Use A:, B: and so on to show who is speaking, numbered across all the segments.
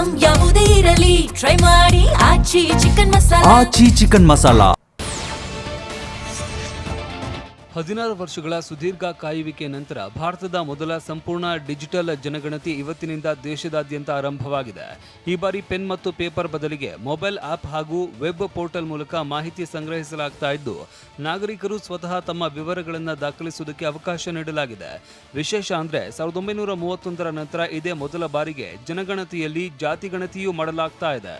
A: Item ಯಾವುದೇ ಇರಲಿ try ಮಾಡಿ ಆಚಿ ಚಿಕನ್ ಮಸಾಲಾ.
B: ಆಚಿ ಚಿಕನ್ ಮಸಾಲಾ.
C: 16 ವರ್ಷಗಳ ಸುದೀರ್ಘ ಕಾಯುವಿಕೆ ನಂತರ ಭಾರತದ ಮೊದಲ ಸಂಪೂರ್ಣ ಡಿಜಿಟಲ್ ಜನಗಣತಿ ಇವತ್ತಿನಿಂದ ದೇಶದಾದ್ಯಂತ ಆರಂಭವಾಗಿದೆ. ಈ ಬಾರಿ ಪೆನ್ ಮತ್ತು ಪೇಪರ್ ಬದಲಿಗೆ ಮೊಬೈಲ್ ಆಪ್ ಹಾಗೂ ವೆಬ್ ಪೋರ್ಟಲ್ ಮೂಲಕ ಮಾಹಿತಿ ಸಂಗ್ರಹಿಸಲಾಗ್ತಾ ಇದ್ದು, ನಾಗರಿಕರು ಸ್ವತಃ ತಮ್ಮ ವಿವರಗಳನ್ನು ದಾಖಲಿಸುವುದಕ್ಕೆ ಅವಕಾಶ ನೀಡಲಾಗಿದೆ. ವಿಶೇಷ ಅಂದ್ರೆ 1931ರ ನಂತರ ಇದೇ ಮೊದಲ ಬಾರಿಗೆ ಜನಗಣತಿಯಲ್ಲಿ ಜಾತಿಗಣತಿಯೂ ಮಾಡಲಾಗ್ತಾ ಇದೆ.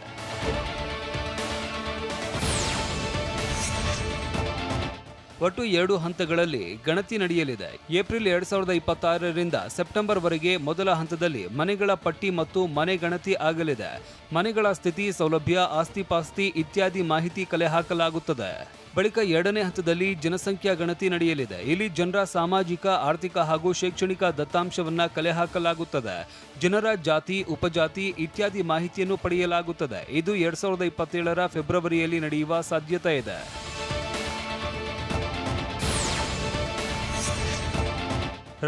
C: ಒಟ್ಟು 2 ಹಂತಗಳಲ್ಲಿ ಗಣತಿ ನಡೆಯಲಿದೆ. ಏಪ್ರಿಲ್ 2026ರಿಂದ ಸೆಪ್ಟೆಂಬರ್ ವರೆಗೆ ಮೊದಲ ಹಂತದಲ್ಲಿ ಮನೆಗಳ ಪಟ್ಟಿ ಮತ್ತು ಮನೆ ಗಣತಿ ಆಗಲಿದೆ. ಮನೆಗಳ ಸ್ಥಿತಿ, ಸೌಲಭ್ಯ, ಆಸ್ತಿ-ಪಾಸ್ತಿ ಇತ್ಯಾದಿ ಮಾಹಿತಿ ಕಲೆ ಹಾಕಲಾಗುತ್ತದೆ. ಬಳಿಕ 2ನೇ ಹಂತದಲ್ಲಿ ಜನಸಂಖ್ಯಾ ಗಣತಿ ನಡೆಯಲಿದೆ. ಇಲ್ಲಿ ಜನರ ಸಾಮಾಜಿಕ, ಆರ್ಥಿಕ ಹಾಗೂ ಶೈಕ್ಷಣಿಕ ದತ್ತಾಂಶವನ್ನ ಕಲೆ ಹಾಕಲಾಗುತ್ತದೆ. ಜನರ ಜಾತಿ, ಉಪಜಾತಿ ಇತ್ಯಾದಿ ಮಾಹಿತಿಯನ್ನು ಪಡೆಯಲಾಗುತ್ತದೆ. ಇದು 2027ರ ಫೆಬ್ರವರಿಯಲ್ಲಿ ನಡೆಯುವ ಸಾಧ್ಯತೆ ಇದೆ.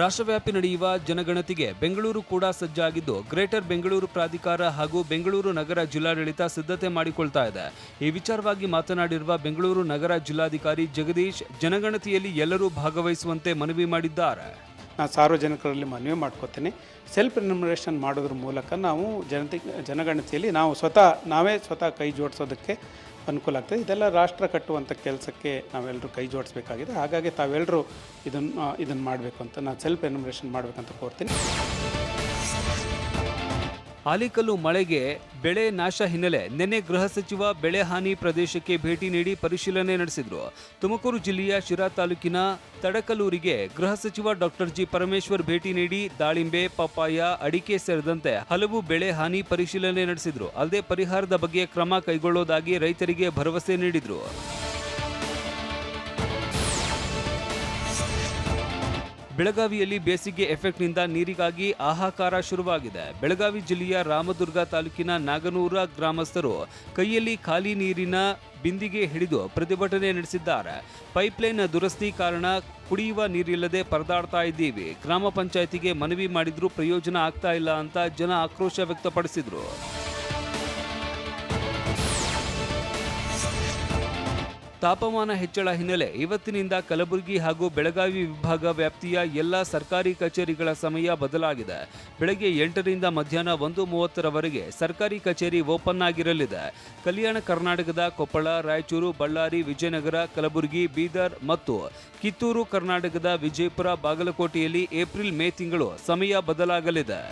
C: ರಾಷ್ಟ್ರವ್ಯಾಪಿ ನಡೆಯುವ ಜನಗಣತಿಗೆ ಬೆಂಗಳೂರು ಕೂಡ ಸಜ್ಜಾಗಿದ್ದು, ಗ್ರೇಟರ್ ಬೆಂಗಳೂರು ಪ್ರಾಧಿಕಾರ ಹಾಗೂ ಬೆಂಗಳೂರು ನಗರ ಜಿಲ್ಲಾಡಳಿತ ಸಿದ್ಧತೆ ಮಾಡಿಕೊಳ್ತಾ ಇದೆ. ಈ ವಿಚಾರವಾಗಿ ಮಾತನಾಡಿರುವ ಬೆಂಗಳೂರು ನಗರ ಜಿಲ್ಲಾಧಿಕಾರಿ ಜಗದೀಶ್, ಜನಗಣತಿಯಲ್ಲಿ ಎಲ್ಲರೂ ಭಾಗವಹಿಸುವಂತೆ ಮನವಿ ಮಾಡಿದ್ದಾರೆ.
D: ನಾನು ಸಾರ್ವಜನಿಕರಲ್ಲಿ ಮನವಿ ಮಾಡ್ಕೋತೀನಿ, ಸೆಲ್ಫ್ ಎನ್ಯುಮರೇಷನ್ ಮಾಡೋದ್ರ ಮೂಲಕ ನಾವು ಜನಗಣತಿಯಲ್ಲಿ ನಾವೇ ಸ್ವತಃ ಕೈ ಜೋಡಿಸೋದಕ್ಕೆ ಅನುಕೂಲ ಆಗ್ತದೆ. ಇದೆಲ್ಲ ರಾಷ್ಟ್ರ ಕಟ್ಟುವಂಥ ಕೆಲಸಕ್ಕೆ ನಾವೆಲ್ಲರೂ ಕೈ ಜೋಡಿಸಬೇಕಾಗಿದೆ. ಹಾಗಾಗಿ ತಾವೆಲ್ಲರೂ ಇದನ್ನು ಮಾಡಬೇಕು ಅಂತ, ನಾನು ಸೆಲ್ಫ್ ಎನ್ಯುಮರೇಷನ್ ಮಾಡಬೇಕಂತ ಕೋರ್ತೀನಿ.
C: ಆಲಿಕಲ್ಲು ಮಳೆಗೆ ಬೆಳೆ ನಾಶ ಹಿನ್ನೆಲೆ ನಿನ್ನೆ ಗೃಹ ಸಚಿವ ಬೆಳೆ ಹಾನಿ ಪ್ರದೇಶಕ್ಕೆ ಭೇಟಿ ನೀಡಿ ಪರಿಶೀಲನೆ ನಡೆಸಿದ್ರು. ತುಮಕೂರು ಜಿಲ್ಲೆಯ ಶಿರಾ ತಾಲೂಕಿನ ತಡಕಲೂರಿಗೆ ಗೃಹ ಸಚಿವ ಡಾಕ್ಟರ್ ಜಿ ಪರಮೇಶ್ವರ್ ಭೇಟಿ ನೀಡಿ ದಾಳಿಂಬೆ, ಪಪ್ಪಾಯ, ಅಡಿಕೆ ಸೇರಿದಂತೆ ಹಲವು ಬೆಳೆ ಹಾನಿ ಪರಿಶೀಲನೆ ನಡೆಸಿದ್ರು. ಅಲ್ಲದೆ ಪರಿಹಾರದ ಬಗ್ಗೆ ಕ್ರಮ ಕೈಗೊಳ್ಳೋದಾಗಿ ರೈತರಿಗೆ ಭರವಸೆ ನೀಡಿದ್ರು. ಬೆಳಗಾವಿಯಲ್ಲಿ ಬೇಸಿಗೆ ಎಫೆಕ್ಟ್ನಿಂದ ನೀರಿಗಾಗಿ ಹಾಹಾಕಾರ ಶುರುವಾಗಿದೆ. ಬೆಳಗಾವಿ ಜಿಲ್ಲೆಯ ರಾಮದುರ್ಗ ತಾಲೂಕಿನ ನಾಗನೂರ ಗ್ರಾಮಸ್ಥರು ಕೈಯಲ್ಲಿ ಖಾಲಿ ನೀರಿನ ಬಿಂದಿಗೆ ಹಿಡಿದು ಪ್ರತಿಭಟನೆ ನಡೆಸಿದ್ದಾರೆ. ಪೈಪ್ಲೈನ್ ದುರಸ್ತಿ ಕಾರಣ ಕುಡಿಯುವ ನೀರಿಲ್ಲದೆ ಪರದಾಡ್ತಾ ಇದ್ದೀವಿ. ಗ್ರಾಮ ಪಂಚಾಯಿತಿಗೆ ಮನವಿ ಮಾಡಿದ್ರೂ ಪ್ರಯೋಜನ ಆಗ್ತಾ ಇಲ್ಲ ಅಂತ ಜನ ಆಕ್ರೋಶ ವ್ಯಕ್ತಪಡಿಸಿದ್ರು. ತಾಪಮಾನ ಹೆಚ್ಚಳ ಹಿನ್ನೆಲೆ ಇವತ್ತಿನಿಂದ ಕಲಬುರಗಿ ಹಾಗೂ ಬೆಳಗಾವಿ ವಿಭಾಗ ವ್ಯಾಪ್ತಿಯ ಎಲ್ಲ ಸರ್ಕಾರಿ ಕಚೇರಿಗಳ ಸಮಯ ಬದಲಾಗಿದೆ. ಬೆಳಗ್ಗೆ 8ರಿಂದ ಮಧ್ಯಾಹ್ನ 1:30ರವರೆಗೆ ಸರ್ಕಾರಿ ಕಚೇರಿ ಓಪನ್ ಆಗಿರಲಿದೆ. ಕಲ್ಯಾಣ ಕರ್ನಾಟಕದ ಕೊಪ್ಪಳ, ರಾಯಚೂರು, ಬಳ್ಳಾರಿ, ವಿಜಯನಗರ, ಕಲಬುರಗಿ, ಬೀದರ್ ಮತ್ತು ಕಿತ್ತೂರು ಕರ್ನಾಟಕದ ವಿಜಯಪುರ, ಬಾಗಲಕೋಟೆಯಲ್ಲಿ ಏಪ್ರಿಲ್, ಮೇ ತಿಂಗಳು ಸಮಯ ಬದಲಾಗಲಿದೆ.